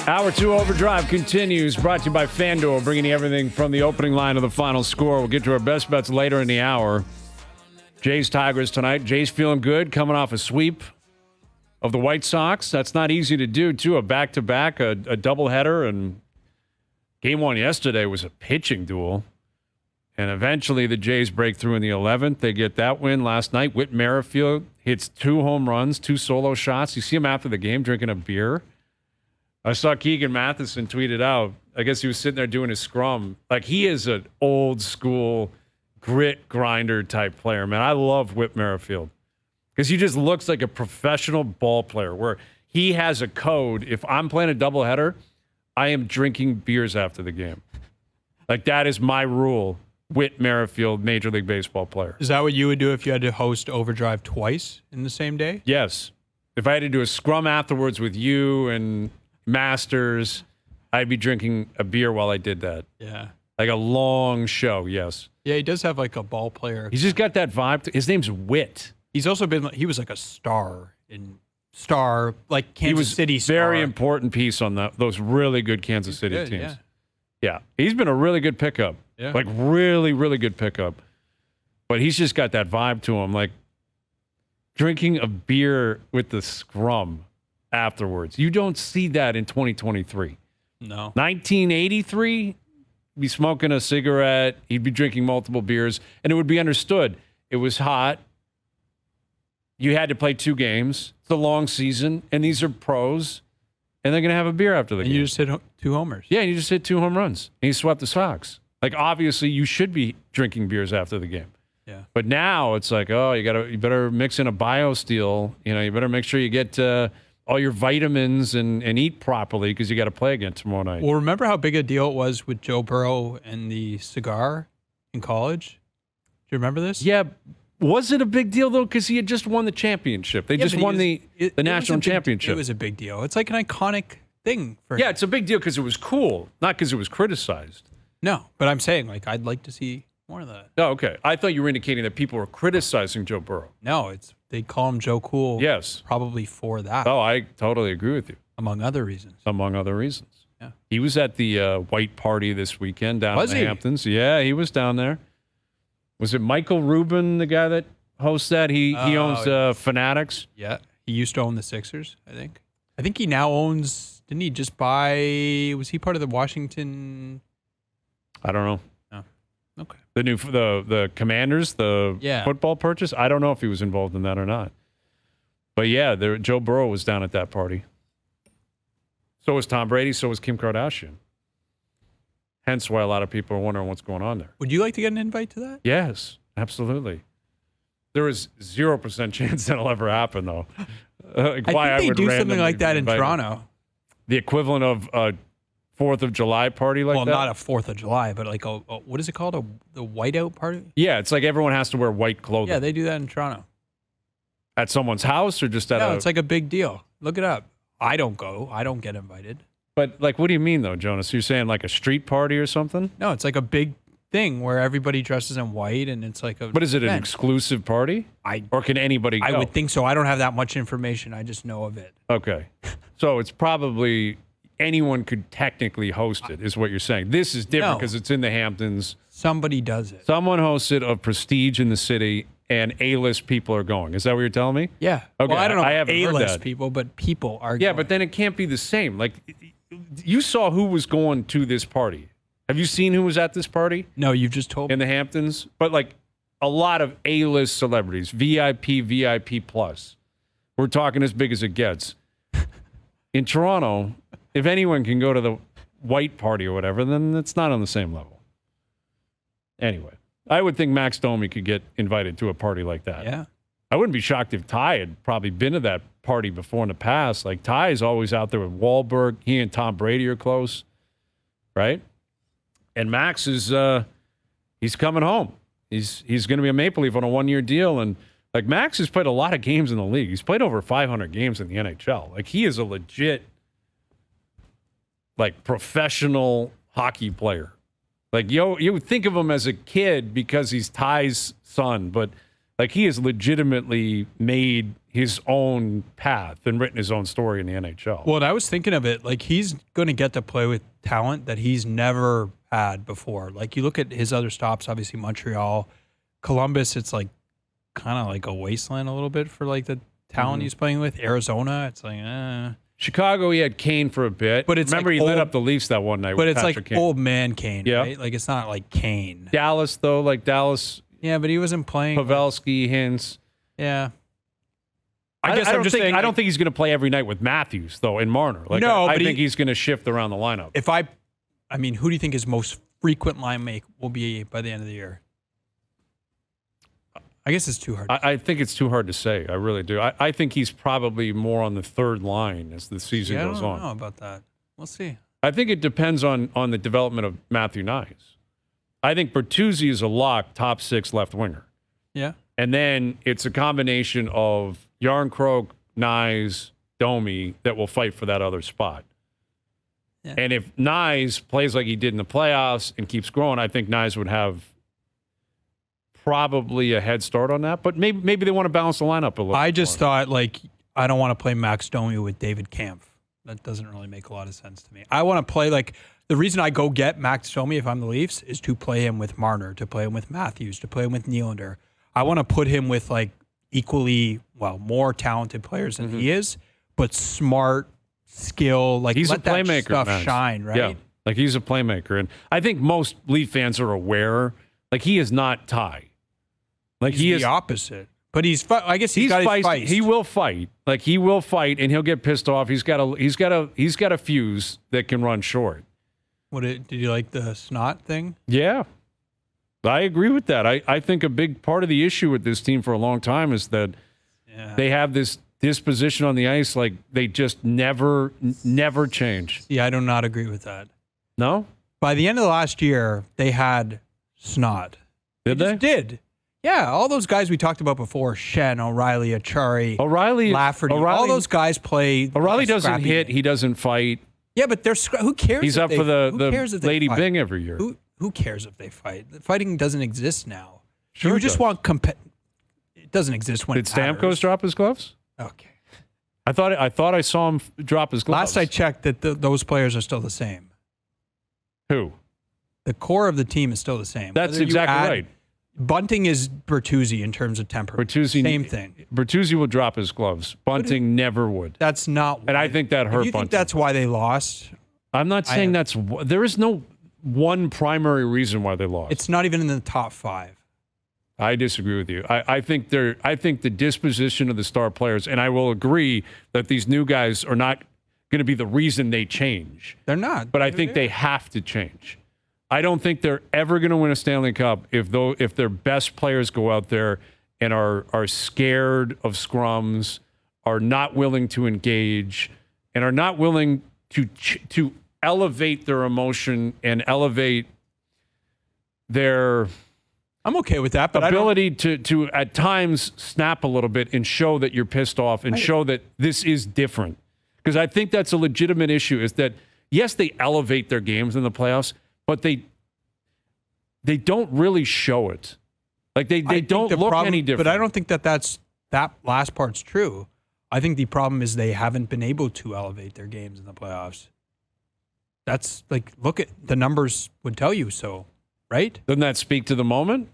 Hour 2 Overdrive continues, brought to you by FanDuel, bringing you everything from the opening line to the final score. We'll get to our best bets later in the hour. Jays Tigers tonight. Jays feeling good, coming off a sweep of the White Sox. That's not easy to do, too. A back-to-back, a doubleheader, and game one yesterday was a pitching duel. And eventually the Jays break through in the 11th. They get that win last night. Whit Merrifield hits 2 home runs, 2 solo shots. You see him after the game drinking a beer. I saw Keegan Matheson tweet it out. I guess he was sitting there doing his scrum. Like, he is an old school grit grinder type player, man. I love Whit Merrifield because he just looks like a professional ball player where he has a code. If I'm playing a doubleheader, I am drinking beers after the game. Like, that is my rule. Whit Merrifield, Major League Baseball player. Is that what you would do if you had to host OverDrive twice in the same day? Yes. If I had to do a scrum afterwards with you and Masters, I'd be drinking a beer while I did that. Yeah. Like a long show, yes. Yeah, he does have like a ball player. He's just got that vibe. His name's Whit. He's also been, he was like a star, like Kansas City star. Very important piece on those really good Kansas City teams. Yeah. He's been a really good pickup. Yeah. Like really, really good pickup. But he's just got that vibe to him. Like drinking a beer with the scrum afterwards. You don't see that in 2023. No. 1983, he'd be smoking a cigarette. He'd be drinking multiple beers, and it would be understood. It was hot. You had to play 2 games. It's a long season, and these are pros, and they're going to have a beer after the game. And you just hit 2 homers. Yeah, you just hit 2 home runs, and you swept the Sox. Like, obviously, you should be drinking beers after the game. Yeah. But now it's like, oh, you better mix in a BioSteel. You know, you better make sure you get all your vitamins and eat properly because you got to play again tomorrow night. Well, remember how big a deal it was with Joe Burrow and the cigar in college? Do you remember this? Yeah. Was it a big deal, though? Because he had just won the championship. They just won the national championship. It was a big deal. It's like an iconic thing for him. Yeah, it's a big deal because it was cool, not because it was criticized. No, but I'm saying, like, I'd like to see more of that. Oh, okay. I thought you were indicating that people were criticizing Joe Burrow. No, they call him Joe Cool. Yes. Probably for that. Oh, I totally agree with you. Among other reasons. Among other reasons. Yeah. He was at the white party this weekend down in the Hamptons. Yeah, he was down there. Was it Michael Rubin, the guy that hosts that? He owns Fanatics. Yeah. He used to own the Sixers, I think. I think he now owns, didn't he just buy, was he part of the Washington? I don't know. No. Okay. The Commanders, football purchase. I don't know if he was involved in that or not. But yeah, Joe Burrow was down at that party. So was Tom Brady. So was Kim Kardashian. Hence why a lot of people are wondering what's going on there. Would you like to get an invite to that? Yes, absolutely. There is 0% chance that'll ever happen, though. I think they do something like that in Toronto. The equivalent of a 4th of July party like that? Well, not a 4th of July, but like a what is it called? The whiteout party? Yeah, it's like everyone has to wear white clothing. Yeah, they do that in Toronto. At someone's house or just at No, it's like a big deal. Look it up. I don't go. I don't get invited. But like, what do you mean though, Jonas? You're saying like a street party or something? No, it's like a big thing where everybody dresses in white and it's like a But is it an exclusive party? Or can anybody go? I would think so. I don't have that much information. I just know of it. Okay. So it's probably anyone could technically host it, is what you're saying. This is different because it's in the Hamptons. Somebody does it. Someone hosts it of prestige in the city, and A-list people are going. Is that what you're telling me? Yeah. Okay. Well, I don't know A-list people, but people are going. Yeah, but then it can't be the same. Like, you saw who was going to this party. Have you seen who was at this party? No, you've just told me. In the Hamptons? But, like, a lot of A-list celebrities, VIP, VIP+. We're talking as big as it gets. In Toronto, if anyone can go to the white party or whatever, then it's not on the same level. Anyway, I would think Max Domi could get invited to a party like that. Yeah. I wouldn't be shocked if Ty had probably been to that party before in the past. Like, Ty is always out there with Wahlberg. He and Tom Brady are close, right? And Max is he's coming home. He's going to be a Maple Leaf on a 1-year deal. And, like, Max has played a lot of games in the league. He's played over 500 games in the NHL. Like, he is a legit, like, professional hockey player. Like, you would think of him as a kid because he's Ty's son, but Like, he has legitimately made his own path and written his own story in the NHL. Well, and I was thinking of it, like, he's going to get to play with talent that he's never had before. Like, you look at his other stops, obviously Montreal, Columbus, it's like kind of like a wasteland a little bit for like the talent he's playing with. Arizona, it's like, Chicago, he had Kane for a bit. But it's remember, like he lit up the Leafs that one night. But with it's Patrick like Kane. old man Kane, Yeah. right? Like, it's not like Kane. Dallas, though, like Dallas. Yeah, but he wasn't playing. Pavelski, Hintz. Yeah. I guess I'm just saying. I don't think he's going to play every night with Matthews, though, in Marner. Like, No, I but think he's going to shift around the lineup. I mean, who do you think his most frequent line make will be by the end of the year? I guess it's too hard. I think it's too hard to say. I really do. I think he's probably more on the third line as the season goes on. I don't know about that. We'll see. I think it depends on the development of Matthew Nyes. I think Bertuzzi is a lock top 6 left winger. Yeah. And then it's a combination of Yarncroke, Nyes, Domi that will fight for that other spot. Yeah. And if Nyes plays like he did in the playoffs and keeps growing, I think Nyes would have probably a head start on that. But maybe they want to balance the lineup a little. I just thought, like, I don't want to play Max Domi with David Kampf. That doesn't really make a lot of sense to me. I want to play, like, the reason I go get Max Domi if I'm the Leafs is to play him with Marner, to play him with Matthews, to play him with Nylander. I want to put him with, like, equally, more talented players than he is, but smart, skill, like, he's let a playmaker, that stuff Max. shine, right? Yeah, like, he's a playmaker. And I think most Leaf fans are aware, like, he is not Ty. Like, He's he the is opposite. But I guess he's got his feisty. feist. He will fight. Like, he will fight, and he'll get pissed off. He's got a fuse that can run short. Did you like the snot thing? Yeah, I agree with that. I think a big part of the issue with this team for a long time is that they have this disposition on the ice, like, they just never change. Yeah, I do not agree with that. No? By the end of the last year, they had snot. Did they? Just did. Yeah, all those guys we talked about before, Shen, O'Reilly, Achari, Lafferty, all those guys play. O'Reilly like doesn't hit. He doesn't fight. Yeah, but who cares? He's up for the Lady Bing every year. Who cares if they fight? Fighting doesn't exist now. Sure, you just want it doesn't exist when Did it matters. Stamkos drop his gloves? Okay. I thought I saw him drop his gloves. Last I checked, that those players are still the same. Who? The core of the team is still the same. That's exactly right. Bunting is Bertuzzi in terms of temperament. Same thing. Bertuzzi will drop his gloves. Bunting never would. That's not. And I think that hurt you Bunting. Think that's why they lost? I'm not saying there is no one primary reason why they lost. It's not even in the top 5. I disagree with you. I think the disposition of the star players, and I will agree that these new guys are not going to be the reason they change. They're not. But I think they have to change. I don't think they're ever going to win a Stanley Cup if their best players go out there and are scared of scrums, are not willing to engage, and are not willing to elevate their emotion and elevate their I'm okay with that, but ability to at times snap a little bit and show that you're pissed off and show that this is different. Because I think that's a legitimate issue, is that, yes, they elevate their games in the playoffs, but they don't really show it. Like, they don't look any different. But I don't think that last part's true. I think the problem is they haven't been able to elevate their games in the playoffs. That's like, look at the numbers would tell you so, right? Doesn't that speak to the moment?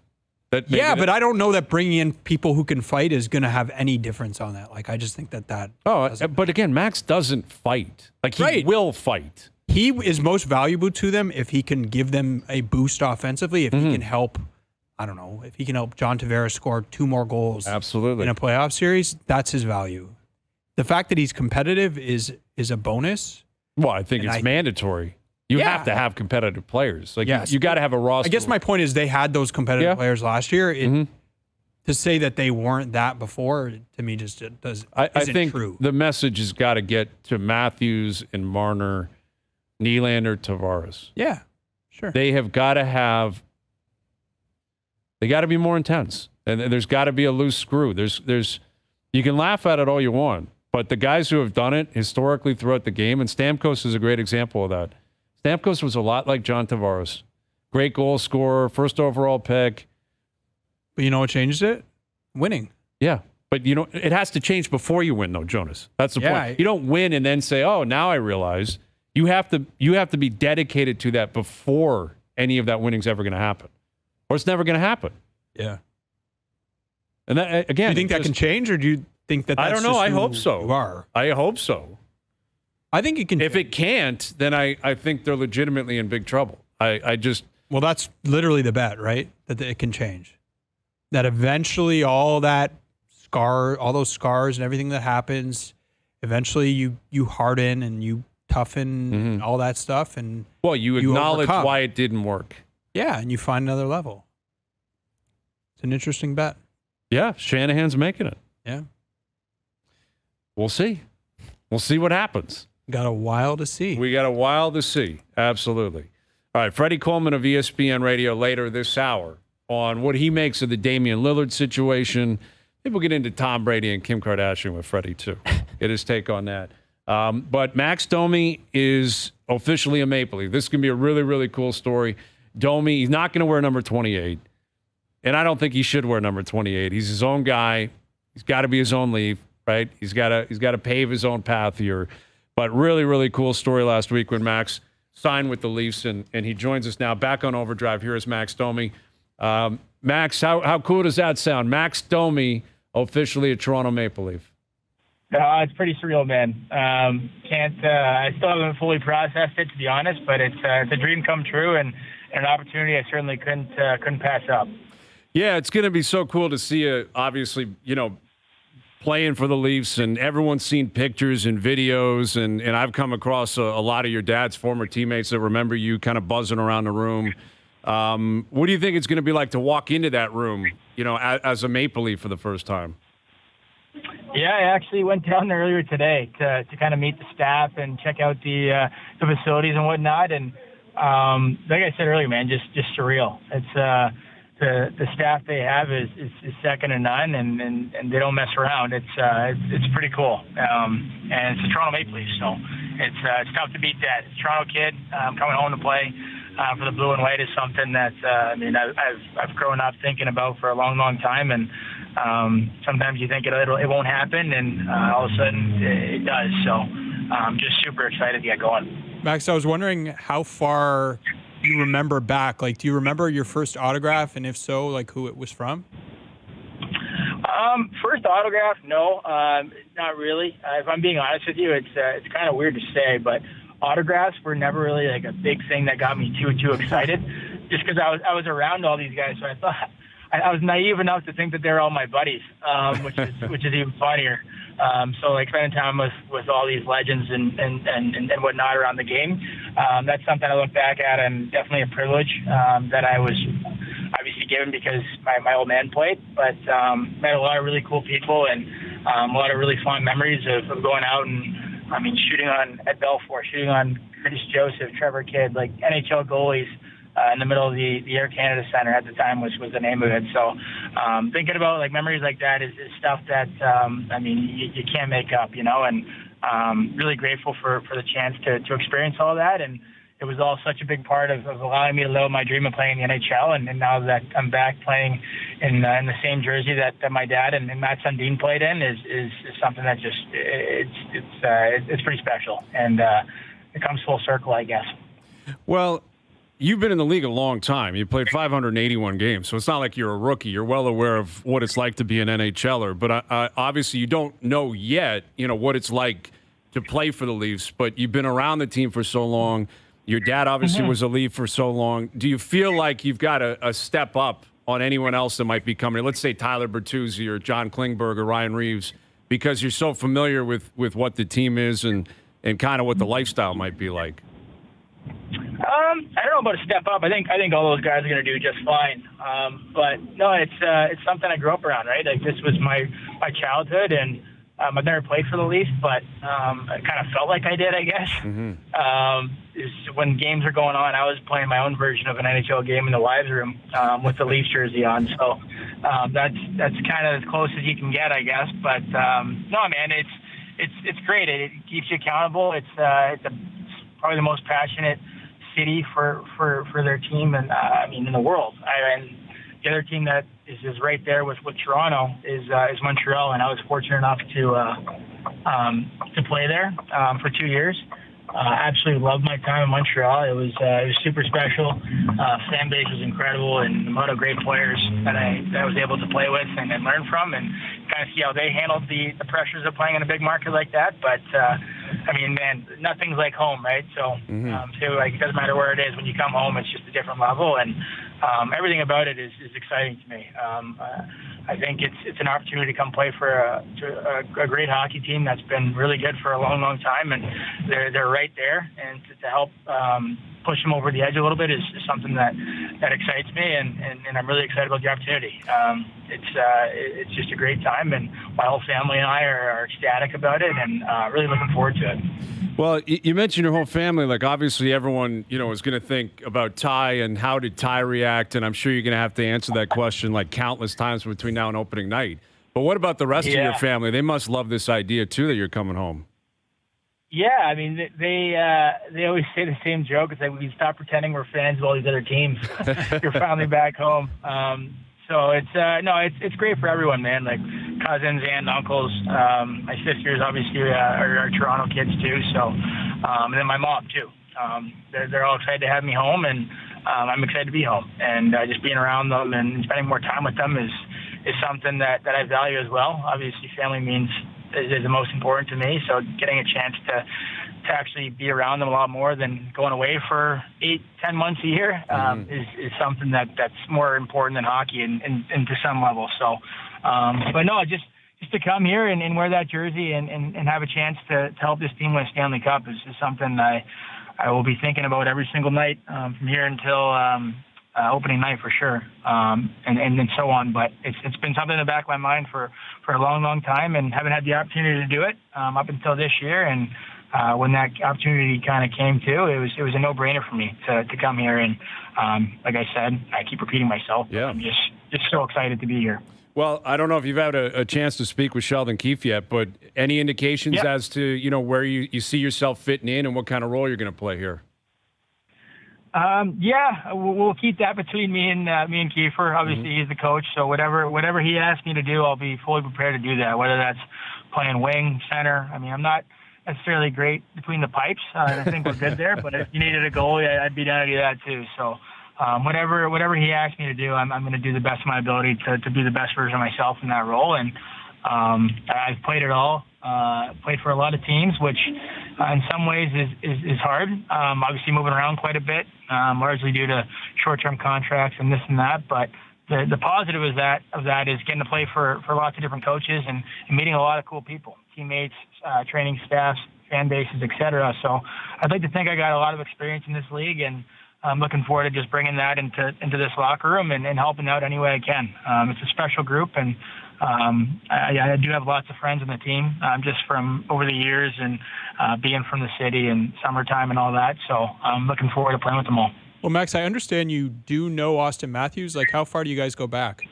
Yeah, but I don't know that bringing in people who can fight is going to have any difference on that. Like, I just think that. But again, Max doesn't fight. Like, he will fight. He is most valuable to them if he can give them a boost offensively, if he can help, I don't know, if he can help John Tavares score 2 more goals in a playoff series, that's his value. The fact that he's competitive is a bonus. Well, I think it's mandatory. You have to have competitive players. Like, you got to have a roster. I guess my point is they had those competitive players last year. To say that they weren't that before, to me, just I think true. The message has got to get to Matthews and Marner, Nylander, Tavares. Yeah, sure. They have got to they got to be more intense. And there's got to be a loose screw. You can laugh at it all you want, but the guys who have done it historically throughout the game, and Stamkos is a great example of that. Stamkos was a lot like John Tavares. Great goal scorer, first overall pick. But you know what changes it? winning. Yeah. But it has to change before you win, though, Jonas. That's the point. You don't win and then say, "Oh, now I realize." You have to be dedicated to that before any of that winning's ever going to happen, or it's never going to happen. Yeah. And that, again, do you think that can change, or do you think that's I don't know. just I who hope so. You are. I hope so. I think it can. If it can't, then I think they're legitimately in big trouble. Well, that's literally the bet, right? That it can change. That eventually all those scars and everything that happens, eventually you harden and you toughen and all that stuff, and you acknowledge why it didn't work. Yeah, and you find another level. It's an interesting bet. Yeah, Shanahan's making it. Yeah. We'll see. We'll see what happens. Got a while to see. We got a while to see. Absolutely. All right, Freddie Coleman of ESPN Radio later this hour on what he makes of the Damian Lillard situation. Maybe we'll get into Tom Brady and Kim Kardashian with Freddie, too. Get his take on that. But Max Domi is officially a Maple Leaf. This is going to be a really, really cool story. Domi, he's not going to wear number 28. And I don't think he should wear number 28. He's his own guy. He's got to be his own Leaf, right? He's got to pave his own path here. But really, really cool story last week when Max signed with the Leafs, and he joins us now back on OverDrive. Here is Max Domi. Max, how cool does that sound? Max Domi, officially a Toronto Maple Leaf. It's pretty surreal, man. I still haven't fully processed it, to be honest, but it's a dream come true and an opportunity I certainly couldn't pass up. Yeah, it's going to be so cool to see you, obviously, playing for the Leafs, and everyone's seen pictures and videos, and I've come across a lot of your dad's former teammates that remember you kind of buzzing around the room. What do you think it's going to be like to walk into that room, as a Maple Leaf for the first time? Yeah, I actually went down there earlier today to kind of meet the staff and check out the facilities and whatnot. And like I said earlier, man, just surreal. It's the staff they have is second to none, and they don't mess around. It's pretty cool. And it's the Toronto Maple Leafs, so it's tough to beat that. It's a Toronto kid coming home to play for the blue and white is something that I've grown up thinking about for a long, long time, and sometimes you think it won't happen, and all of a sudden it does. So I'm just super excited to get going. Max, I was wondering how far you remember back. Like, do you remember your first autograph, and if so, like who it was from? First autograph, no, not really. If I'm being honest with you, it's kind of weird to say, but autographs were never really like a big thing that got me too excited. Just because I was around all these guys, so I thought I was naive enough to think that they're all my buddies, which is even funnier. So like spending time with all these legends and whatnot around the game, that's something I look back at, and definitely a privilege that I was obviously given because my old man played. But met a lot of really cool people, and a lot of really fun memories of going out and shooting at Belfort, shooting on Curtis Joseph, Trevor Kidd, like NHL goalies. In the middle of the Air Canada Center at the time was the name of it. So thinking about like memories like that is stuff that you can't make up, and really grateful for the chance to experience all that. And it was all such a big part of allowing me to live my dream of playing in the NHL. And now that I'm back playing in the same jersey that my dad and Matt Sundin played in is something that just it's pretty special, and it comes full circle, I guess. Well, you've been in the league a long time. You played 581 games, so it's not like you're a rookie. You're well aware of what it's like to be an NHLer. But obviously, you don't know yet, what it's like to play for the Leafs. But you've been around the team for so long. Your dad obviously was a Leaf for so long. Do you feel like you've got a step up on anyone else that might be coming? Let's say Tyler Bertuzzi or John Klingberg or Ryan Reeves, because you're so familiar with what the team is and kind of what the lifestyle might be like. I don't know about a step up. I think all those guys are going to do just fine. But no, it's something I grew up around, right? Like this was my childhood, and I've never played for the Leafs, but I kind of felt like I did, I guess. When games are going on, I was playing my own version of an NHL game in the Wives room with the Leafs jersey on. So that's kind of as close as you can get, I guess. But no, man, it's great. It keeps you accountable. It's probably the most passionate city for their team, and in the world. And the other team that is right there with Toronto is Montreal, and I was fortunate enough to play there for 2 years. Absolutely loved my time in Montreal. It was super special. Fan base was incredible, and a lot of great players that I was able to play with and learn from, and kind of see how they handled the pressures of playing in a big market like that. But I mean, man, nothing's like home, right? So, it doesn't matter where it is. When you come home, it's just a different level, and everything about it is exciting to me. I think it's an opportunity to come play for a great hockey team that's been really good for a long, long time, and they're right there, and to help push them over the edge a little bit is something that excites me, and I'm really excited about the opportunity. It's just a great time, and my whole family and I are ecstatic about it, and really looking forward to it. Well, you mentioned your whole family. Like, obviously, everyone, is going to think about Ty and how did Ty react, and I'm sure you're going to have to answer that question like countless times between now and opening night. But what about the rest of your family? They must love this idea, too, that you're coming home. Yeah, I mean, they always say the same joke. It's like, we stop pretending we're fans of all these other teams. You're finally back home. So it's great for everyone, man. Like cousins and uncles. My sisters obviously are Toronto kids too. So, and then my mom too. They're all excited to have me home, and I'm excited to be home. And just being around them and spending more time with them is something that I value as well. Obviously, family is the most important to me. So getting a chance to actually be around them a lot more than going away for 8-10 months a year is something that's more important than hockey and to some level. So, but no, just to come here and wear that jersey and have a chance to help this team win a Stanley Cup is something I will be thinking about every single night from here until opening night for sure, and so on. But it's been something in the back of my mind for a long, long time, and haven't had the opportunity to do it up until this year. And when that opportunity kind of came to, it was a no-brainer for me to come here. And like I said, I keep repeating myself. Yeah. I'm just so excited to be here. Well, I don't know if you've had a chance to speak with Sheldon Keefe yet, but any indications as to where you see yourself fitting in and what kind of role you're going to play here? We'll keep that between me and Kiefer. Obviously, he's the coach, so whatever he asks me to do, I'll be fully prepared to do that. Whether that's playing wing, center. I mean, I'm not necessarily great between the pipes. I think we're good there. But if you needed a goalie, I'd be down to do that too. So whatever he asks me to do, I'm going to do the best of my ability to be the best version of myself in that role. And I've played it all. Played for a lot of teams, which in some ways is hard. Obviously moving around quite a bit, largely due to short-term contracts and this and that. But the positive of that is getting to play for lots of different coaches and meeting a lot of cool people, teammates, training staffs, fan bases, etc. So I'd like to think I got a lot of experience in this league, and I'm looking forward to just bringing that into this locker room and helping out any way I can. It's a special group, and I do have lots of friends on the team, just from over the years and being from the city and summertime and all that. So I'm looking forward to playing with them all. Well, Max, I understand you do know Auston Matthews. Like, how far do you guys go back?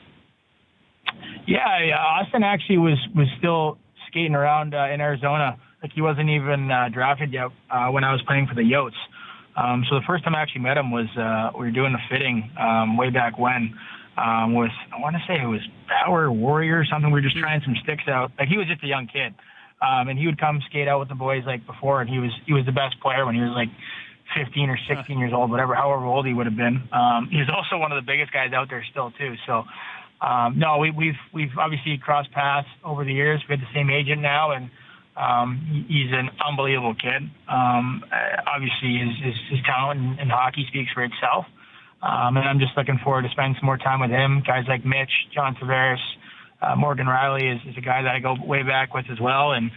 Yeah, Auston actually was still skating around in Arizona. Like, he wasn't even drafted yet when I was playing for the Yotes. So the first time I actually met him was we were doing a fitting way back when. With, I want to say it was Power Warrior or something. We were just trying some sticks out. Like, he was just a young kid, and he would come skate out with the boys like before. And he was the best player when he was like 15 or 16 years old, however old he would have been. He was also one of the biggest guys out there still too. So no, we've obviously crossed paths over the years. We have the same agent now, and he's an unbelievable kid. Obviously, his talent in hockey speaks for itself. And I'm just looking forward to spending some more time with him. Guys like Mitch, John Tavares, Morgan Riley is a guy that I go way back with as well, and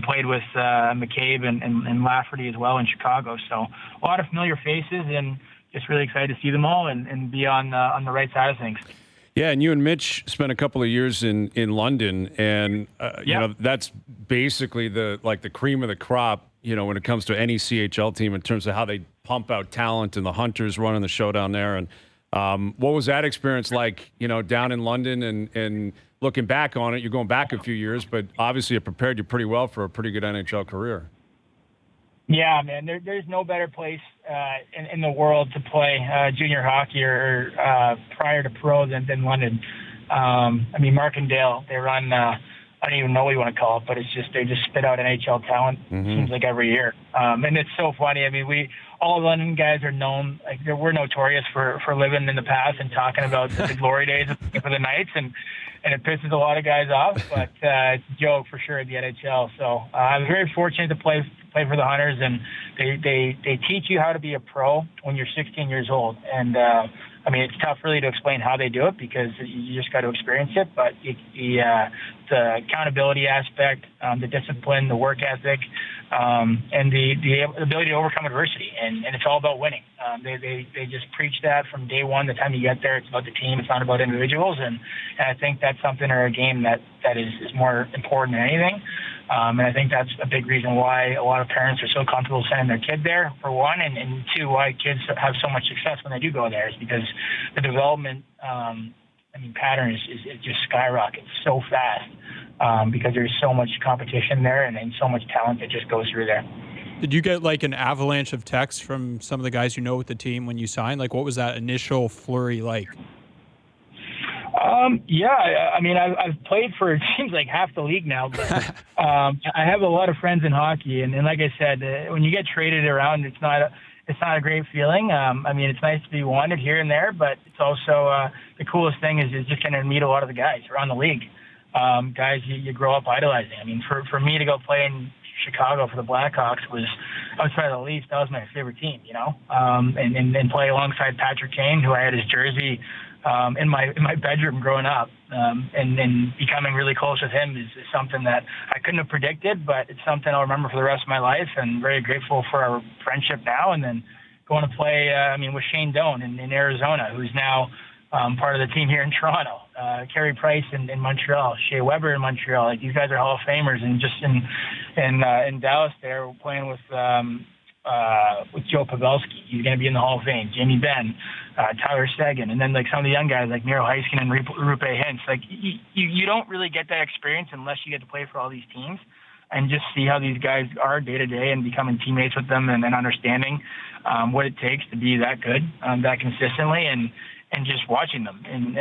played with McCabe and Lafferty as well in Chicago. So a lot of familiar faces, and just really excited to see them all and be on the right side of things. Yeah, and you and Mitch spent a couple of years in London, and that's basically the cream of the crop, when it comes to any CHL team in terms of how they pump out talent, and the Hunters running the show down there. And what was that experience like, down in London? And looking back on it, you're going back a few years, but obviously it prepared you pretty well for a pretty good NHL career. Yeah, man. There's no better place in the world to play junior hockey or prior to pro than London. I mean, Markendale, they run. I don't even know what you want to call it, but they just spit out NHL talent. Seems like every year, and it's so funny. I mean, all London guys are known. Like we're notorious for living in the past and talking about the glory days for the Knights, and it pisses a lot of guys off. But it's a joke for sure at the NHL. So I was very fortunate to play for the Hunters, and they teach you how to be a pro when you're 16 years old. And I mean, it's tough really to explain how they do it because you just got to experience it. But the accountability aspect, the discipline, the work ethic, and the ability to overcome adversity, and it's all about winning. They just preach that from day one. The time you get there, it's about the team. It's not about individuals, and I think that's something in our game that is more important than anything. And I think that's a big reason why a lot of parents are so comfortable sending their kid there, for one, and two, why kids have so much success when they do go there is because the development pattern is just skyrockets so fast because there's so much competition there and so much talent that just goes through there. Did you get like an avalanche of texts from some of the guys you know with the team when you signed? Like, what was that initial flurry like? Yeah, I mean, I've played for, it seems like half the league now, but I have a lot of friends in hockey, and like I said, when you get traded around, it's not a great feeling. I mean, it's nice to be wanted here and there, but it's also the coolest thing is just going to meet a lot of the guys around the league, guys you grow up idolizing. I mean, for me to go play in Chicago for the Blackhawks outside of the Leafs, that was my favorite team, you know, and play alongside Patrick Kane, who I had his jersey in my bedroom growing up, and becoming really close with him is something that I couldn't have predicted, but it's something I'll remember for the rest of my life, and very grateful for our friendship now. And then going to play, with Shane Doan in Arizona, who's now part of the team here in Toronto, Carey Price in Montreal, Shea Weber in Montreal. Like, these guys are Hall of Famers, and just in Dallas there, we're playing with Joe Pavelski. He's going to be in the Hall of Fame. Jamie Benn, Tyler Seguin, and then like some of the young guys like Miro Heiskanen and Rupe Hintz. Like you don't really get that experience unless you get to play for all these teams and just see how these guys are day to day and becoming teammates with them and understanding what it takes to be that good, that consistently, and just watching them. And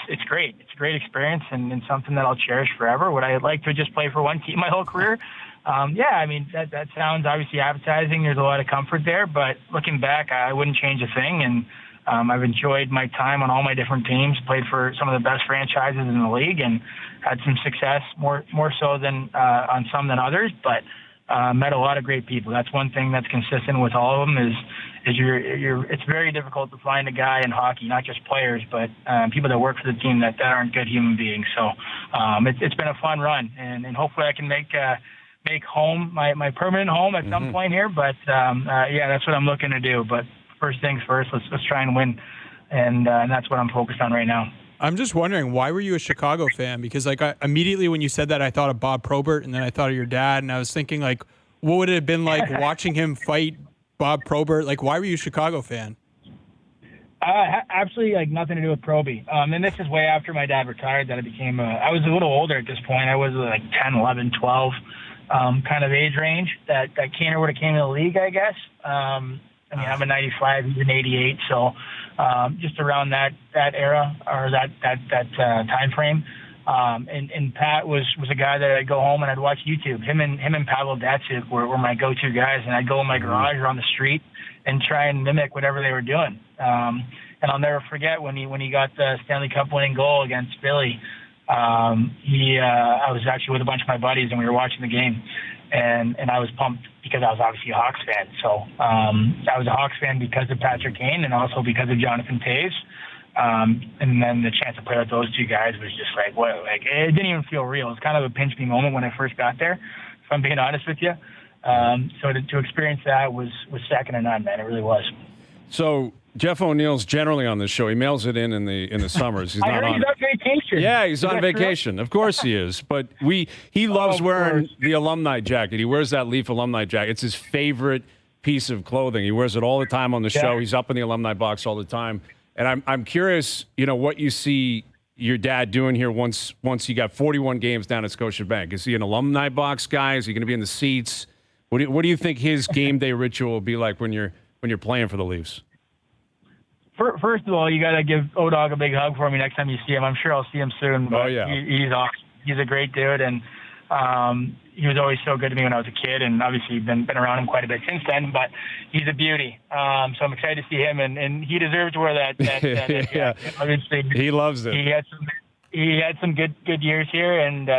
it's great. It's a great experience and something that I'll cherish forever. Would I like to just play for one team my whole career? Yeah, I mean, that sounds obviously appetizing. There's a lot of comfort there, but looking back, I wouldn't change a thing. And I've enjoyed my time on all my different teams, played for some of the best franchises in the league, and had some success, more so than on some than others, but met a lot of great people. That's one thing that's consistent with all of them is it's very difficult to find a guy in hockey, not just players, but people that work for the team that aren't good human beings. So it's been a fun run, and hopefully I can make home my permanent home at some point here. But yeah, that's what I'm looking to do. But first things first, let's try and win, and that's what I'm focused on right now. I'm just wondering, why were you a Chicago fan? Because immediately when you said that, I thought of Bob Probert, and then I thought of your dad, and I was thinking like, what would it have been like watching him fight Bob Probert? Like, why were you a Chicago fan? Absolutely, like nothing to do with Proby. And this is way after my dad retired that I was a little older at this point. I was like 10, 11, 12 kind of age range that Kaner would have came in the league, I guess. I mean, I'm a 95, he's an 88, so just around that era or that time frame. And Pat was a guy that I'd go home and I'd watch YouTube. Him and Pavel Datsyuk were my go-to guys, and I'd go in my garage or on the street and try and mimic whatever they were doing. And I'll never forget when he got the Stanley Cup winning goal against Philly. I was actually with a bunch of my buddies and we were watching the game, and I was pumped because I was obviously a Hawks fan. So I was a Hawks fan because of Patrick Kane and also because of Jonathan Toews. And then the chance to play with those two guys was just like, what? Like, it didn't even feel real. It was kind of a pinch me moment when I first got there, if I'm being honest with you. So to experience that was second to none, man. It really was. So Jeff O'Neill's generally on this show. He mails it in the summers. He's I heard he's on vacation. Yeah, he's on vacation. True? Of course he is. But he loves wearing the alumni jacket. He wears that Leaf alumni jacket. It's his favorite piece of clothing. He wears it all the time on the show. He's up in the alumni box all the time. And I'm curious, what you see your dad doing here once he got 41 games down at Scotiabank. Is he an alumni box guy? Is he going to be in the seats? What do you think his game day ritual will be like when you're playing for the Leafs? First of all, you got to give O-Dog a big hug for me next time you see him. I'm sure I'll see him soon. But yeah. He's awesome. He's a great dude, and he was always so good to me when I was a kid, and obviously been around him quite a bit since then. But he's a beauty. So I'm excited to see him, and he deserves to wear that yeah. Obviously, he loves it. He had some good years here, and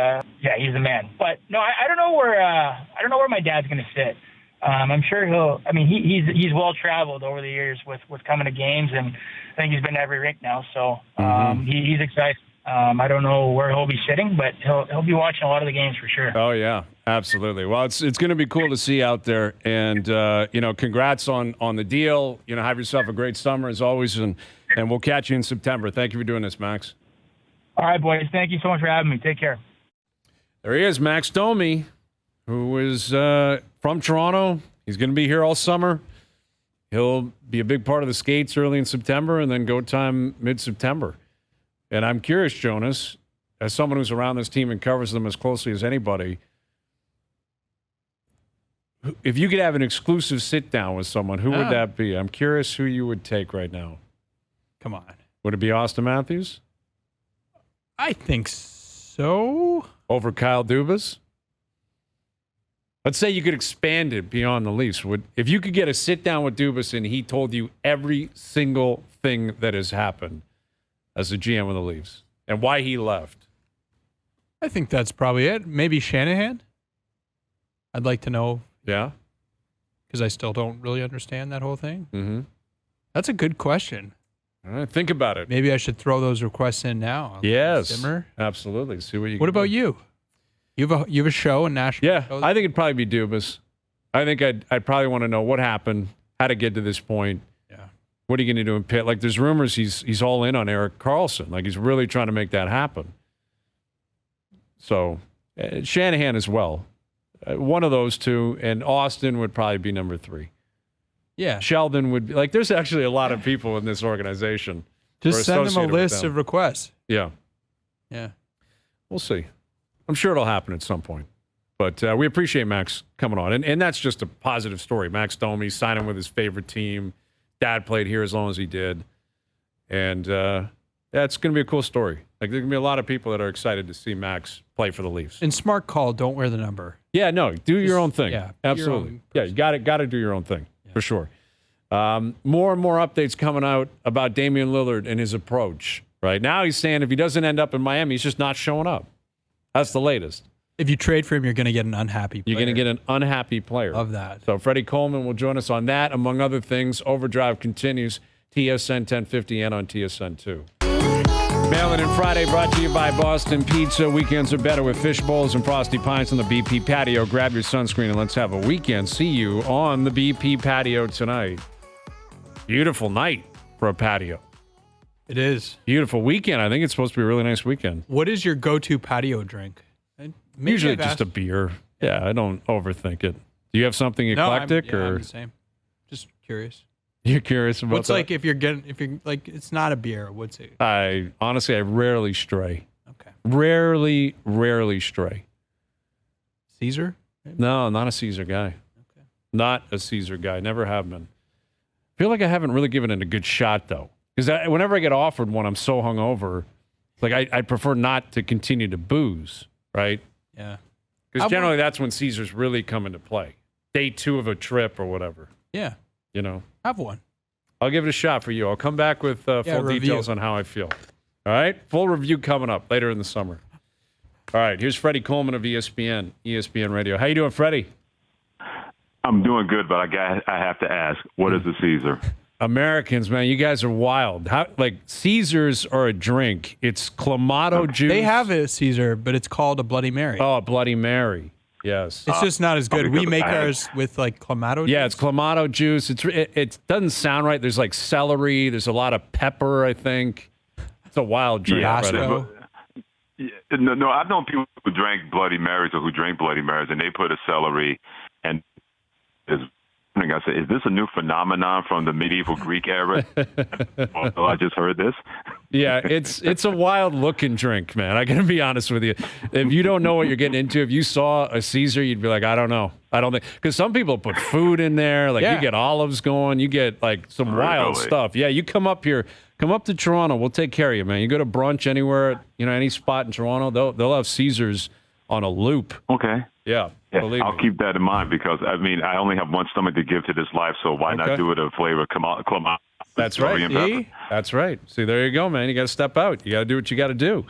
he's a man. But no, I don't know where my dad's going to sit. I'm sure he's well traveled over the years with coming to games, and I think he's been to every rink now. So he's excited. I don't know where he'll be sitting, but he'll be watching a lot of the games for sure. Oh yeah, absolutely. Well, it's going to be cool to see out there, and congrats on the deal. Have yourself a great summer as always, and we'll catch you in September. Thank you for doing this, Max. All right, boys. Thank you so much for having me. Take care. There he is, Max Domi, who is from Toronto. He's going to be here all summer. He'll be a big part of the skates early in September, and then go time mid-September. And I'm curious, Jonas, as someone who's around this team and covers them as closely as anybody, if you could have an exclusive sit-down with someone, who would that be? I'm curious who you would take right now. Come on. Would it be Auston Matthews? I think so. Over Kyle Dubas? Let's say you could expand it beyond the Leafs. If you could get a sit-down with Dubas and he told you every single thing that has happened as a GM of the Leafs and why he left? I think that's probably it. Maybe Shanahan? I'd like to know. Yeah? Because I still don't really understand that whole thing. Mm-hmm. That's a good question. All right, think about it. Maybe I should throw those requests in now. Yes, simmer. Absolutely. See what you. What about you? You have a show in Nashville. Yeah, I think it'd probably be Dubas. I think I'd probably want to know what happened, how to get to this point. Yeah. What are you going to do in Pitt? Like, there's rumors he's all in on Erik Karlsson. Like, he's really trying to make that happen. So, Shanahan as well. One of those two, and Austin would probably be number 3. Yeah. Sheldon would be, like, there's actually a lot of people in this organization. Just send them a list of requests. Yeah. Yeah. We'll see. I'm sure it'll happen at some point. But we appreciate Max coming on. And that's just a positive story. Max Domi signing with his favorite team. Dad played here as long as he did. And it's going to be a cool story. Like, there's going to be a lot of people that are excited to see Max play for the Leafs. And smart call, don't wear the number. Yeah, no, do your own thing. Yeah, absolutely. Yeah, you got to do your own thing, for sure. More and more updates coming out about Damian Lillard and his approach. Right now he's saying if he doesn't end up in Miami, he's just not showing up. That's the latest. If you trade for him, you're going to get an unhappy player. You're going to get an unhappy player. Of that. So Freddie Coleman will join us on that, among other things. OverDrive continues, TSN 1050 and on TSN 2. Mail-in and Friday brought to you by Boston Pizza. Weekends are better with fish bowls and frosty pints on the BP patio. Grab your sunscreen and let's have a weekend. See you on the BP patio tonight. Beautiful night for a patio. It is. Beautiful weekend. I think it's supposed to be a really nice weekend. What is your go-to patio drink? Usually just a beer. Yeah, I don't overthink it. Do you have something eclectic? I'm the same. Just curious. You're curious about what's that? Like if you're like it's not a beer, what's it? I rarely stray. Okay. Rarely stray. Caesar? Maybe? No, not a Caesar guy. Okay. Not a Caesar guy. Never have been. Feel like I haven't really given it a good shot though. Because whenever I get offered one, I'm so hungover. Like I prefer not to continue to booze, right? Yeah. Because generally that's when Caesars really come into play. Day 2 of a trip or whatever. Yeah. You know. Have one. I'll give it a shot for you. I'll come back with full details on how I feel. All right? Full review coming up later in the summer. All right. Here's Freddie Coleman of ESPN Radio. How you doing, Freddie? I'm doing good, but I have to ask, what is a Caesar? Americans, man, you guys are wild. Caesars are a drink. It's Clamato juice. They have a Caesar, but it's called a Bloody Mary. Oh, a Bloody Mary. Yes. It's just not as good. We make ours with Clamato juice. Yeah, it's Clamato juice. It doesn't sound right. There's celery. There's a lot of pepper, I think. It's a wild drink. No, I've known people who drank Bloody Marys or who drink Bloody Marys, and they put a celery and I said, is this a new phenomenon from the medieval Greek era? I just heard this. Yeah, it's a wild looking drink, man. I gotta be honest with you. If you don't know what you're getting into, if you saw a Caesar, you'd be like, I don't know. I don't think, because some people put food in there. Like you get olives going, you get like some wild stuff. Yeah, you come up here, come up to Toronto. We'll take care of you, man. You go to brunch anywhere, any spot in Toronto, they'll have Caesars on a loop. Okay. Yeah. I'll keep that in mind because, I only have one stomach to give to this life, so why not do it a flavor Clement? That's right. That's right. See, there you go, man. You got to step out. You got to do what you got to do.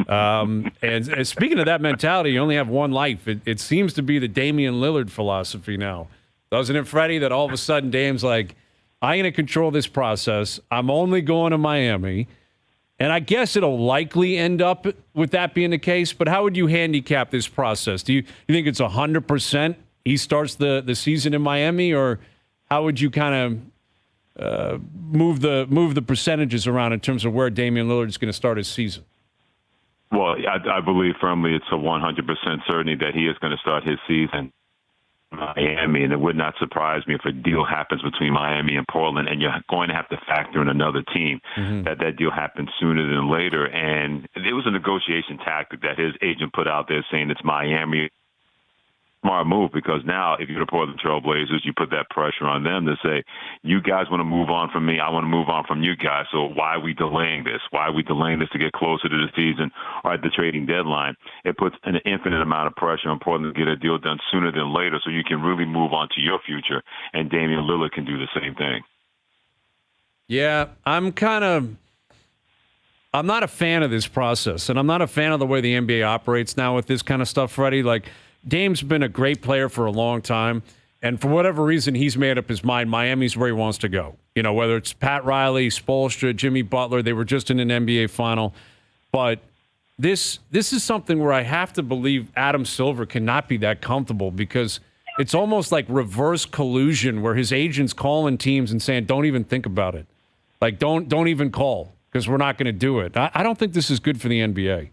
And speaking of that mentality, you only have one life. It seems to be the Damian Lillard philosophy now. Doesn't it, Freddie, that all of a sudden Dame's like, I'm going to control this process. I'm only going to Miami. And I guess it'll likely end up with that being the case. But how would you handicap this process? Do you think it's 100% he starts the season in Miami? Or how would you kind of move the percentages around in terms of where Damian Lillard is going to start his season? Well, I believe firmly it's a 100% certainty that he is going to start his season in Miami, and it would not surprise me if a deal happens between Miami and Portland, and you're going to have to factor in another team, that deal happens sooner than later. And it was a negotiation tactic that his agent put out there saying it's Miami. Smart move, because now if you're the Portland Trail Blazers, you put that pressure on them to say, you guys want to move on from me, I want to move on from you guys, so why are we delaying this? Why are we delaying this to get closer to the season or at the trading deadline? It puts an infinite amount of pressure on Portland to get a deal done sooner than later so you can really move on to your future, and Damian Lillard can do the same thing. Yeah, I'm not a fan of this process, and I'm not a fan of the way the NBA operates now with this kind of stuff, Freddie. Like, Dame's been a great player for a long time, and for whatever reason, he's made up his mind. Miami's where he wants to go. Whether it's Pat Riley, Spoelstra, Jimmy Butler, they were just in an NBA final. But this is something where I have to believe Adam Silver cannot be that comfortable, because it's almost like reverse collusion where his agent's calling teams and saying, don't even think about it. Like, don't even call, because we're not going to do it. I don't think this is good for the NBA.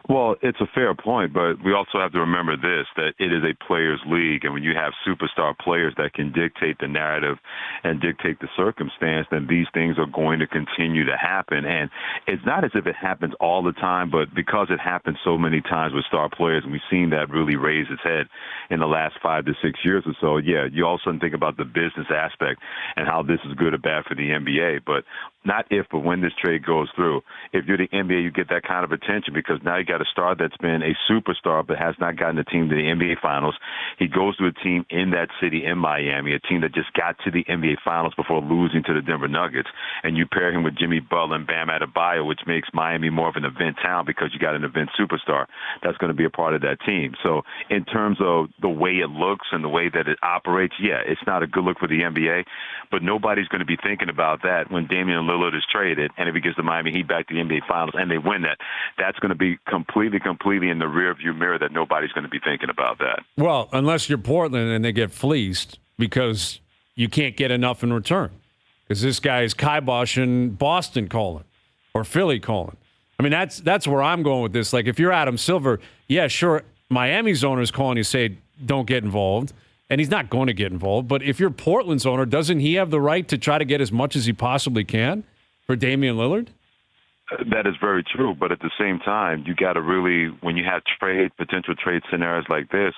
Well, it's a fair point, but we also have to remember this, that it is a players' league, and when you have superstar players that can dictate the narrative and dictate the circumstance, then these things are going to continue to happen. And it's not as if it happens all the time, but because it happens so many times with star players, and we've seen that really raise its head in the last 5 to 6 years or so, you also think about the business aspect and how this is good or bad for the NBA, but not if, but when this trade goes through. If you're the NBA, you get that kind of attention because now you got a star that's been a superstar but has not gotten a team to the NBA Finals. He goes to a team in that city in Miami, a team that just got to the NBA Finals before losing to the Denver Nuggets, and you pair him with Jimmy Butler and Bam Adebayo, which makes Miami more of an event town because you got an event superstar that's going to be a part of that team. So in terms of the way it looks and the way that it operates, it's not a good look for the NBA, but nobody's going to be thinking about that when Damian Lillard is traded, and if he gets the Miami Heat back to the NBA Finals and they win that, that's going to be completely in the rearview mirror that nobody's going to be thinking about that. Well, unless you're Portland and they get fleeced because you can't get enough in return. Because this guy is kiboshing Boston calling or Philly calling. I mean, that's where I'm going with this. Like, if you're Adam Silver, sure, Miami's owner is calling you, say, don't get involved. And he's not going to get involved. But if you're Portland's owner, doesn't he have the right to try to get as much as he possibly can for Damian Lillard? That is very true. But at the same time, you got to really, when you have potential trade scenarios like this,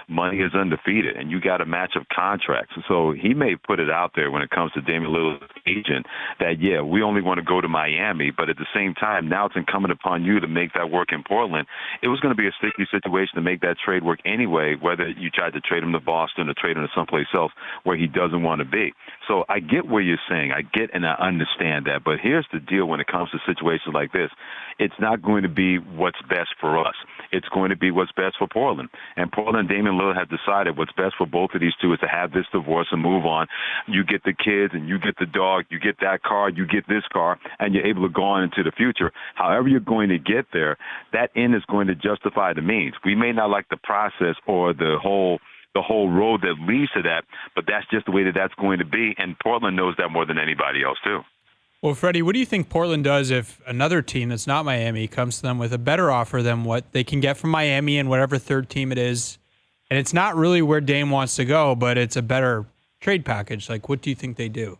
money is undefeated, and you got a match of contracts. And so he may put it out there when it comes to Damian Lillard's agent that, we only want to go to Miami. But at the same time, now it's incumbent upon you to make that work in Portland. It was going to be a sticky situation to make that trade work anyway, whether you tried to trade him to Boston or trade him to someplace else where he doesn't want to be. So I get what you're saying. I get and I understand that. But here's the deal when it comes to situations like this. It's not going to be what's best for us. It's going to be what's best for Portland. And Portland and Damian Lillard have decided what's best for both of these two is to have this divorce and move on. You get the kids and you get the dog, you get that car, you get this car, and you're able to go on into the future. However you're going to get there, that end is going to justify the means. We may not like the process or the whole road that leads to that, but that's just the way that's going to be, and Portland knows that more than anybody else, too. Well, Freddie, what do you think Portland does if another team that's not Miami comes to them with a better offer than what they can get from Miami and whatever third team it is, and it's not really where Dame wants to go, but it's a better trade package? Like, what do you think they do?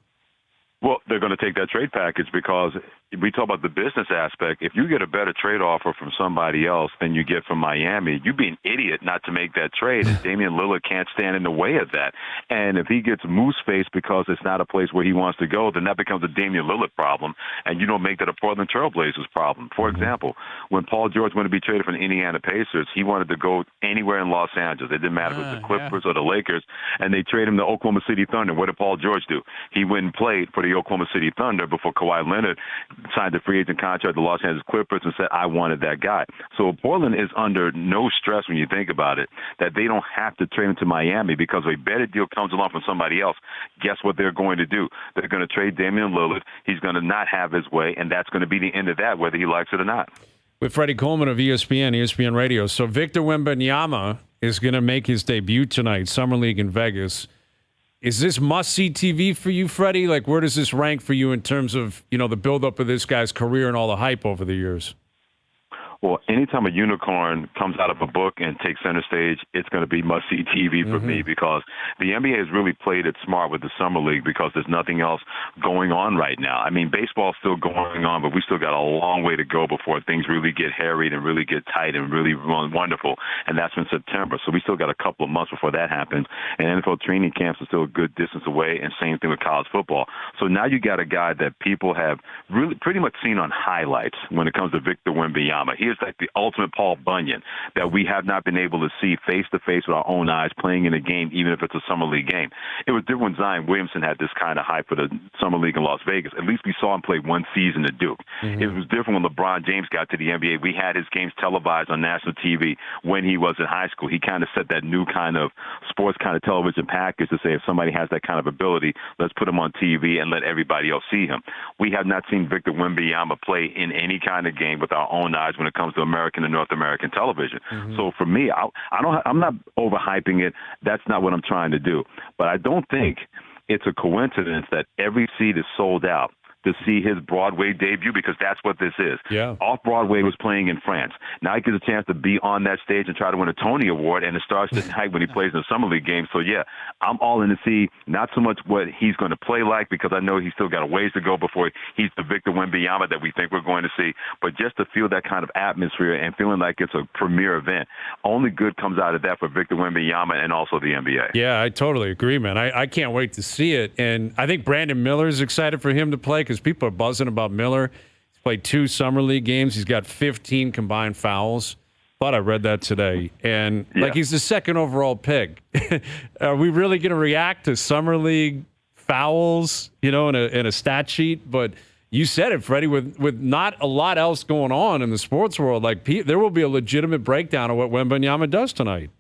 Well, they're going to take that trade package because we talk about the business aspect. If you get a better trade offer from somebody else than you get from Miami, you'd be an idiot not to make that trade. And Damian Lillard can't stand in the way of that. And if he gets moose face because it's not a place where he wants to go, then that becomes a Damian Lillard problem, and you don't make that a Portland Trailblazers problem. For example, when Paul George wanted to be traded from the Indiana Pacers, he wanted to go anywhere in Los Angeles. It didn't matter if it was the Clippers or the Lakers, and they traded him to Oklahoma City Thunder. What did Paul George do? He went and played for the Oklahoma City Thunder before Kawhi Leonard signed a free agent contract with the Los Angeles Clippers and said, I wanted that guy. So Portland is under no stress when you think about it, that they don't have to trade him to Miami because if a better deal comes along from somebody else, guess what they're going to do? They're going to trade Damian Lillard. He's going to not have his way, and that's going to be the end of that, whether he likes it or not. With Freddie Coleman of ESPN Radio. So Victor Wembanyama is going to make his debut tonight, Summer League in Vegas. Is this must-see TV for you, Freddie? Like, where does this rank for you in terms of, the buildup of this guy's career and all the hype over the years? Well, anytime a unicorn comes out of a book and takes center stage, it's going to be must-see TV for me because the NBA has really played it smart with the Summer League because there's nothing else going on right now. I mean, baseball's still going on, but we still got a long way to go before things really get harried and really get tight and really wonderful, and that's in September. So we still got a couple of months before that happens, and NFL training camps are still a good distance away, and same thing with college football. So now you got a guy that people have really pretty much seen on highlights when it comes to Victor Wembanyama. He is like the ultimate Paul Bunyan that we have not been able to see face-to-face with our own eyes playing in a game, even if it's a Summer League game. It was different when Zion Williamson had this kind of hype for the Summer League in Las Vegas. At least we saw him play one season at Duke. It was different when LeBron James got to the NBA. We had his games televised on national TV when he was in high school. He kind of set that new kind of sports kind of television package to say if somebody has that kind of ability, let's put him on TV and let everybody else see him. We have not seen Victor Wembanyama play in any kind of game with our own eyes when it comes to American and North American television. So for me, I'm not overhyping it. That's not what I'm trying to do. But I don't think it's a coincidence that every seat is sold out to see his Broadway debut because that's what this is. Yeah. Off-Broadway was playing in France. Now he gets a chance to be on that stage and try to win a Tony Award, and it starts tonight when he plays in the Summer League game. So, yeah, I'm all in to see not so much what he's going to play like because I know he's still got a ways to go before he's the Victor Wembanyama that we think we're going to see, but just to feel that kind of atmosphere and feeling like it's a premier event. Only good comes out of that for Victor Wembanyama and also the NBA. Yeah, I totally agree, man. I can't wait to see it. And I think Brandon Miller's excited for him to play because people are buzzing about Miller. He's played 2 Summer League games. He's got 15 combined fouls. Thought I read that today. And he's the second overall pick. Are we really going to react to Summer League fouls, in a stat sheet? But you said it, Freddie, with not a lot else going on in the sports world. Like there will be a legitimate breakdown of what Wembanyama does tonight.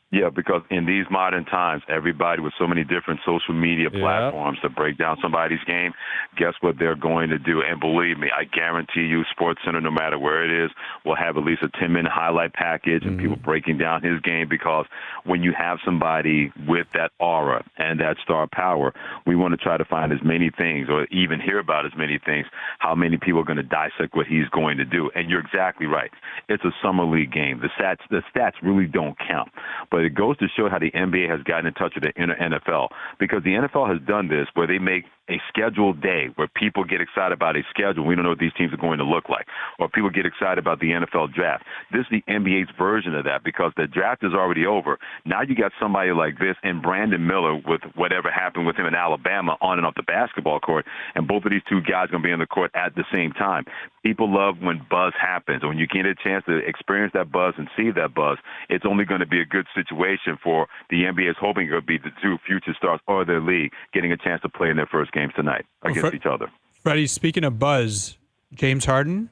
Yeah, because in these modern times, everybody with so many different social media platforms to break down somebody's game, guess what they're going to do? And believe me, I guarantee you SportsCenter, no matter where it is, will have at least a 10-minute highlight package and people breaking down his game because when you have somebody with that aura and that star power, we want to try to find as many things or even hear about as many things, how many people are going to dissect what he's going to do. And you're exactly right. It's a Summer League game. The stats really don't count. But it goes to show how the NBA has gotten in touch with the NFL because the NFL has done this where they make a scheduled day where people get excited about a schedule. We don't know what these teams are going to look like. Or people get excited about the NFL draft. This is the NBA's version of that because the draft is already over. Now you got somebody like this and Brandon Miller with whatever happened with him in Alabama on and off the basketball court, and both of these two guys are going to be on the court at the same time. People love when buzz happens. When you get a chance to experience that buzz and see that buzz, it's only going to be a good situation for the NBA is hoping it will be the 2 future stars or their league getting a chance to play in their first games tonight against each other. Freddie, speaking of buzz, James Harden,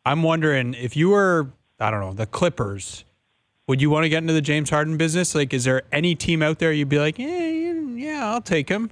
I'm wondering if you were, the Clippers, would you want to get into the James Harden business? Like, is there any team out there you'd be like, yeah, I'll take him?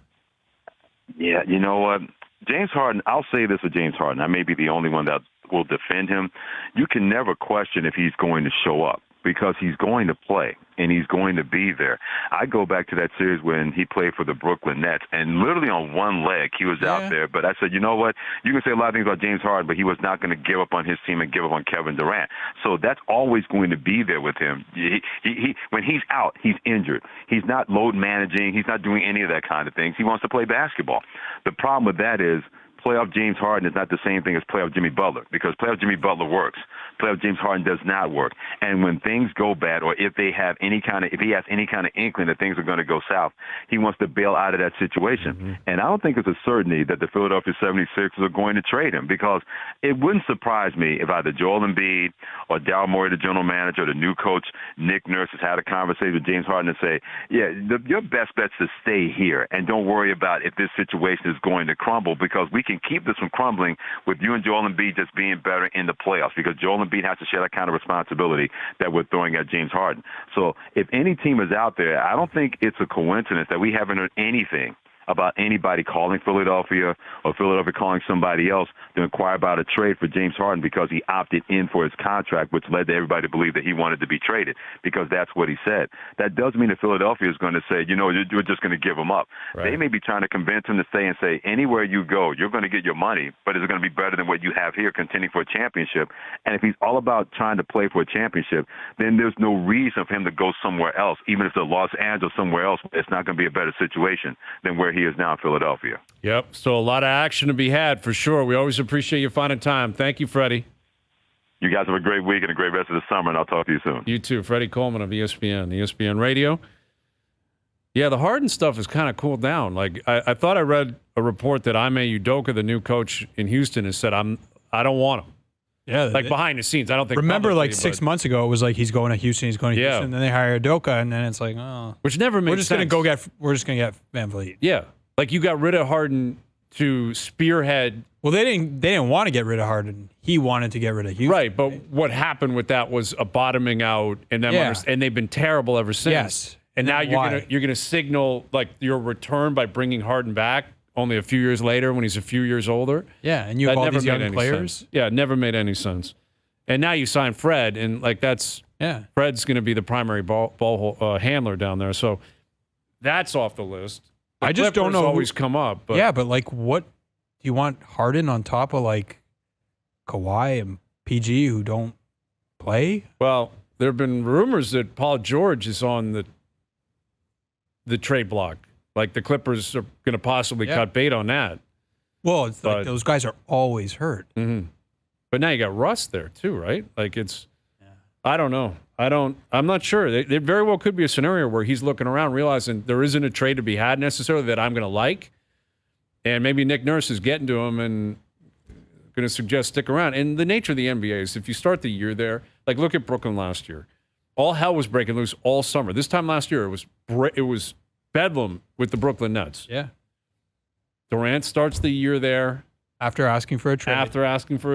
Yeah, you know what? James Harden, I'll say this with James Harden. I may be the only one that will defend him. You can never question if he's going to show up because he's going to play and he's going to be there. I go back to that series when he played for the Brooklyn Nets, and literally on one leg he was out there. But I said, you know what? You can say a lot of things about James Harden, but he was not going to give up on his team and give up on Kevin Durant. So that's always going to be there with him. He when he's out, he's injured. He's not load managing. He's not doing any of that kind of things. He wants to play basketball. The problem with that is playoff James Harden is not the same thing as playoff Jimmy Butler, because playoff Jimmy Butler works. Playoff James Harden does not work. And when things go bad, or if he has any kind of inkling that things are going to go south, he wants to bail out of that situation. Mm-hmm. And I don't think it's a certainty that the Philadelphia 76ers are going to trade him, because it wouldn't surprise me if either Joel Embiid or Daryl Morey, the general manager, or the new coach, Nick Nurse, has had a conversation with James Harden and say, yeah, your best bet's to stay here and don't worry about if this situation is going to crumble, because we can keep this from crumbling with you and Joel Embiid just being better in the playoffs, because Joel Embiid has to share that kind of responsibility that we're throwing at James Harden. So if any team is out there, I don't think it's a coincidence that we haven't heard anything about anybody calling Philadelphia or Philadelphia calling somebody else to inquire about a trade for James Harden, because he opted in for his contract, which led to everybody to believe that he wanted to be traded, because that's what he said. That doesn't mean that Philadelphia is going to say, you're just going to give him up. Right. They may be trying to convince him to stay and say, anywhere you go, you're going to get your money, but it's going to be better than what you have here, contending for a championship. And if he's all about trying to play for a championship, then there's no reason for him to go somewhere else, even if it's Los Angeles, somewhere else. It's not going to be a better situation than where he is now in Philadelphia. Yep. So a lot of action to be had for sure. We always appreciate you finding time. Thank you, Freddie. You guys have a great week and a great rest of the summer, and I'll talk to you soon. You too. Freddie Coleman of ESPN Radio. Yeah, the Harden stuff has kind of cooled down. Like I thought I read a report that Ime Udoka, the new coach in Houston, has said, I don't want him. Yeah, behind the scenes. I don't think. Remember, like 6 months ago, it was like he's going to Houston, Houston, and then they hire Udoka, and then it's like, which never makes sense. We're just gonna get Van Vliet. Yeah, like you got rid of Harden to spearhead. Well, they didn't want to get rid of Harden. He wanted to get rid of Houston. Right, but what happened with that was a bottoming out, and and they've been terrible ever since. Yes, and now you're gonna signal like your return by bringing Harden back only a few years later when he's a few years older. Yeah, and you have all these young players. Sense. Yeah, it never made any sense. And now you sign Fred, and like Fred's going to be the primary ball handler down there. So that's off the list. I just don't know. Always come up. But. Yeah, but like, what do you want Harden on top of like Kawhi and PG who don't play? Well, there have been rumors that Paul George is on the trade block. Like the Clippers are going to possibly cut bait on that. Well, it's like those guys are always hurt. Mm-hmm. But now you got Russ there too, right? Like I don't know. I'm not sure. It very well could be a scenario where he's looking around, realizing there isn't a trade to be had necessarily that I'm going to like. And maybe Nick Nurse is getting to him and going to suggest stick around. And the nature of the NBA is if you start the year there, like look at Brooklyn last year. All hell was breaking loose all summer. This time last year, it was bedlam with the Brooklyn Nets. Yeah. Durant starts the year there. After asking for a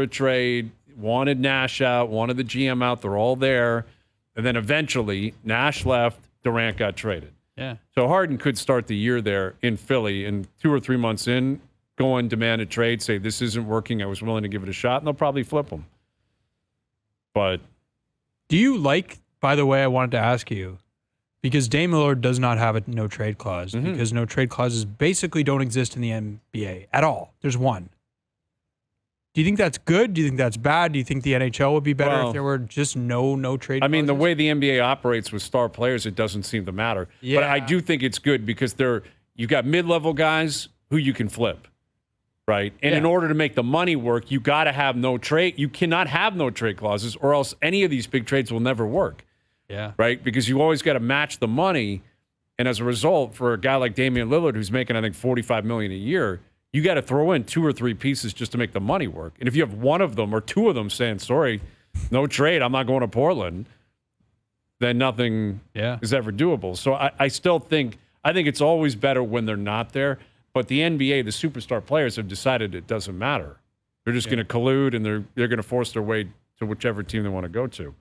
trade. Wanted Nash out, wanted the GM out. They're all there. And then eventually, Nash left, Durant got traded. Yeah. So Harden could start the year there in Philly, and 2 or 3 months in, go and demand a trade, say, this isn't working, I was willing to give it a shot, and they'll probably flip him. But do you like, by the way, I wanted to ask you, because Damian Lillard does not have a no-trade clause, because no-trade clauses basically don't exist in the NBA at all. There's one. Do you think that's good? Do you think that's bad? Do you think the NHL would be better if there were just no trade clauses? I mean, the way the NBA operates with star players, it doesn't seem to matter. Yeah. But I do think it's good because you got mid-level guys who you can flip, right? And in order to make the money work, you got to have no trade. You cannot have no trade clauses, or else any of these big trades will never work. Yeah. Right? Because you always got to match the money. And as a result, for a guy like Damian Lillard, who's making, I think, $45 million a year, you got to throw in 2 or 3 pieces just to make the money work. And if you have one of them or 2 of them saying, sorry, no trade, I'm not going to Portland, then nothing is ever doable. So I still think it's always better when they're not there. But the NBA, the superstar players have decided it doesn't matter. They're just going to collude, and they're going to force their way to whichever team they want to go to.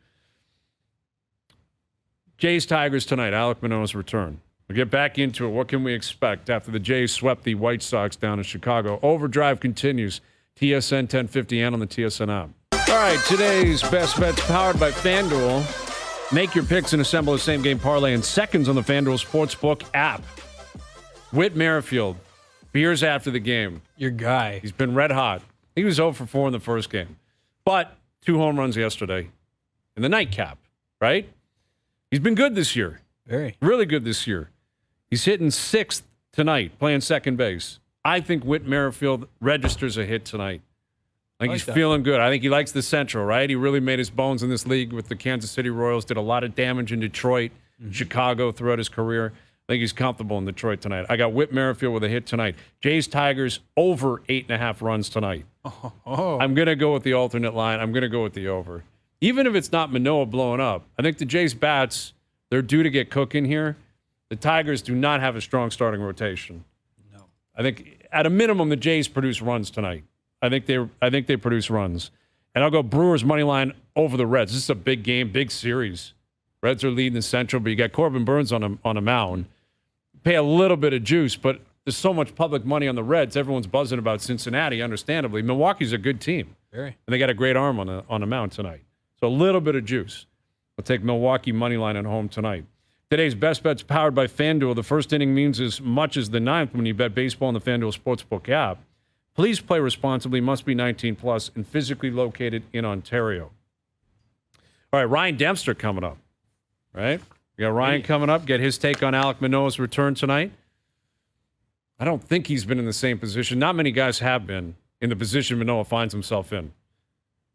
Jays Tigers tonight, Alek Manoah's return. We'll get back into it. What can we expect after the Jays swept the White Sox down in Chicago? Overdrive continues. TSN 1050 and on the TSN app. All right, today's best bets powered by FanDuel. Make your picks and assemble a same-game parlay in seconds on the FanDuel Sportsbook app. Whit Merrifield, beers after the game. Your guy. He's been red hot. He was 0 for 4 in the first game. But 2 home runs yesterday in the nightcap, right? He's been good this year. Very. Really good this year. He's hitting 6th tonight, playing second base. I think Whit Merrifield registers a hit tonight. I think I like he's that. feeling good. I think he likes the Central, right? He really made his bones in this league with the Kansas City Royals, did a lot of damage in Detroit, Chicago throughout his career. I think he's comfortable in Detroit tonight. I got Whit Merrifield with a hit tonight. Jays Tigers over 8.5 runs tonight. I'm going to go with the alternate line. I'm going to go with the over. Even if it's not Manoah blowing up, I think the Jays bats, they're due to get cooking here. The Tigers do not have a strong starting rotation. No. I think at a minimum the Jays produce runs tonight. I think they produce runs. And I'll go Brewers money line over the Reds. This is a big game, big series. Reds are leading the Central, but you got Corbin Burns on a mound. Pay a little bit of juice, but there's so much public money on the Reds. Everyone's buzzing about Cincinnati, understandably. Milwaukee's a good team. Very. And they got a great arm on the mound tonight. So a little bit of juice. I'll take Milwaukee money line at home tonight. Today's best bet's powered by FanDuel. The first inning means as much as the ninth when you bet baseball on the FanDuel Sportsbook app. Please play responsibly, must be 19 plus, and physically located in Ontario. All right, Ryan Dempster coming up, right? We got Ryan coming up, get his take on Alek Manoah's return tonight. I don't think he's been in the same position. Not many guys have been in the position Manoah finds himself in.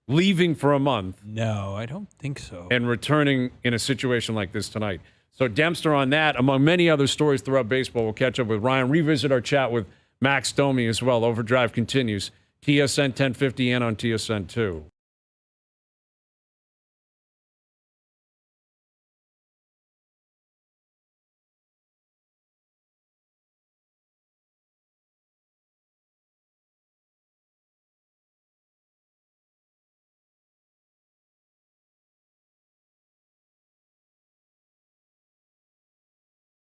Leaving for a month. No, I don't think so. And returning in a situation like this tonight. So Dempster on that, among many other stories throughout baseball. We'll catch up with Ryan, revisit our chat with Max Domi as well. OverDrive continues. TSN 1050 and on TSN 2.